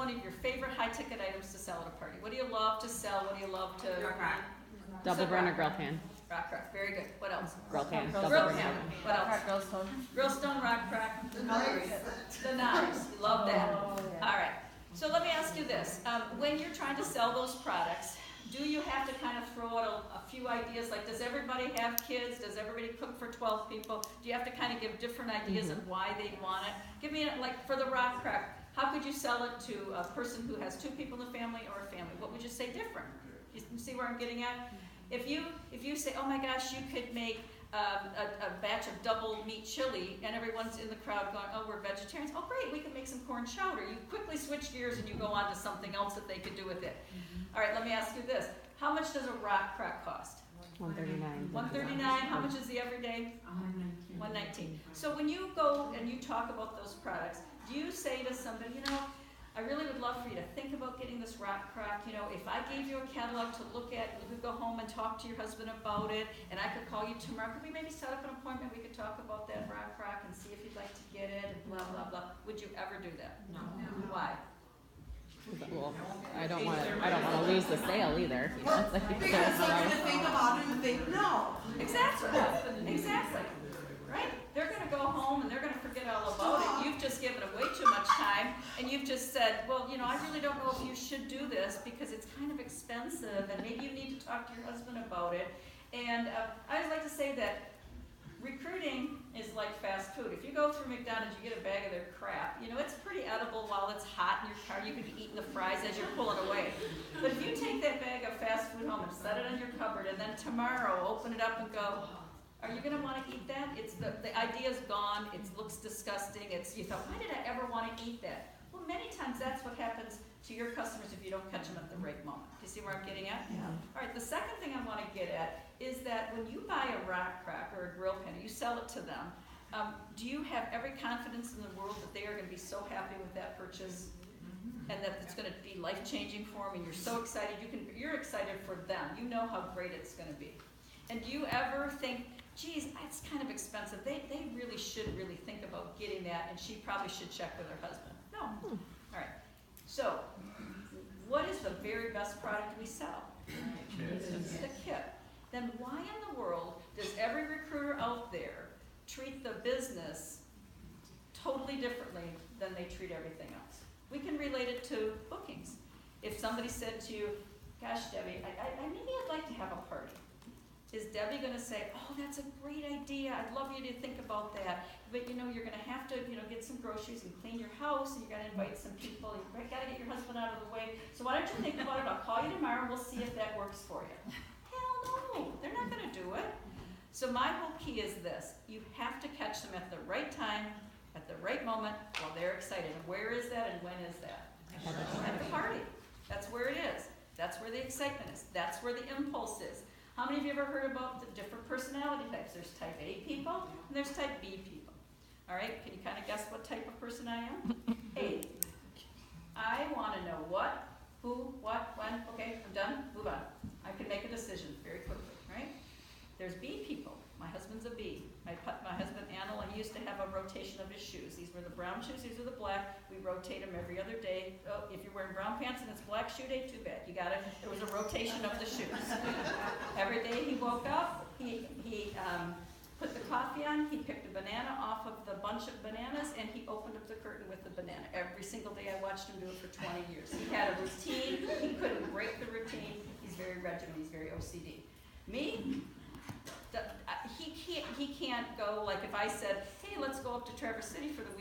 one of your favorite high-ticket items to sell at a party? What do you love to sell? What do you love to? Rock crack. Double burner grill pan. Rock crack, very good. What else? Grill pan. Grill Double pan. burner. What else? Grill stone. Grill stone, rock crack. The knives. The knives. Love that. Oh, yeah. All right. So let me ask you this: when you're trying to sell those products, do you have to kind of throw out a few ideas? Like, does everybody have kids? Does everybody cook for 12 people? Do you have to kind of give different ideas of why they want it? Give me, like, for the rock crack, how could you sell it to a person who has 2 people in the family or a family? What would you say different? You see where I'm getting at? If you say, oh my gosh, you could make a batch of double meat chili, and everyone's in the crowd going, oh, we're vegetarians. Oh, great, we can make some corn chowder. You quickly switch gears and you go on to something else that they could do with it. All right, let me ask you this. How much does a rock crack cost? $139. $139. How much is the everyday? $119. So when you go and you talk about those products, do you say to somebody, you know, I really would love for you to think about getting this rock crack. You know, if I gave you a catalog to look at, you could go home and talk to your husband about it, and I could call you tomorrow. Could we maybe set up an appointment? We could talk about that rock crack and see if you'd like to get it, and blah, blah, blah. Would you ever do that? No. Why? Well, I don't want to lose the sale either. You know? Because they're gonna think about it and think, no. Exactly. Exactly. Right? They're going to go home and they're going to forget all about it. You've just given it way too much time, and you've just said, well, you know, I really don't know if you should do this because it's kind of expensive, and maybe you need to talk to your husband about it. And I always like to say that recruiting is like fast food. If you go through McDonald's, you get a bag of their crap. You know, it's pretty edible while it's hot in your car. You could be eating the fries as you're pulling away. But if you take that bag of fast food home and set it on your cupboard, and then tomorrow open it up and go, are you going to want to eat that? It's the idea's gone. It looks disgusting. You thought, why did I ever want to eat that? Well, many times that's what happens to your customers if you don't catch them at the right moment. Do you see where I'm getting at? Yeah. All right, the second thing I want to get at is that when you buy a rock crack or a grill pan, you sell it to them, do you have every confidence in the world that they are going to be so happy with that purchase and that it's going to be life-changing for them, and you're so excited, you're excited for them. You know how great it's going to be. And do you ever think, geez, it's kind of expensive. They really should really think about getting that, and she probably should check with her husband. No. All right. So, what is the very best product we sell? The kit. Then why in the world does every recruiter out there treat the business totally differently than they treat everything else? We can relate it to bookings. If somebody said to you, gosh, Debbie, maybe I'd like to have a party. Is Debbie going to say, oh, that's a great idea, I'd love you to think about that, but you know, you're going to have to, you know, get some groceries and clean your house, and you're going to invite some people, you've got to get your husband out of the way, so why don't you think about it, I'll call you tomorrow, and we'll see if that works for you. Hell no, they're not going to do it. So my whole key is this: you have to catch them at the right time, at the right moment, while they're excited. And where is that, and when is that? At the party. That's where it is. That's where the excitement is. That's where the impulse is. How many of you ever heard about the different personality types? There's type A people and there's type B people. All right, can you kind of guess what type of person I am? A. I want to know what, who, what, when. Okay, I'm done. Move on. I can make a decision very quickly, right? There's B people. My husband's a B. My husband, Anil, he used to have a rotation of his shoes. These were the brown shoes, these are the black. We rotate them every other day. Oh, if you're wearing brown pants and it's black shoe day, too bad. You got it. There was a rotation of the shoes. Every day he woke up, he put the coffee on, he picked a banana off of the bunch of bananas, and he opened up the curtain with the banana. Every single day I watched him do it for 20 years. He had a routine. He couldn't break the routine. He's very regimented. He's very OCD. Me? He can't go, like if I said, hey, let's go up to Traverse City for the weekend.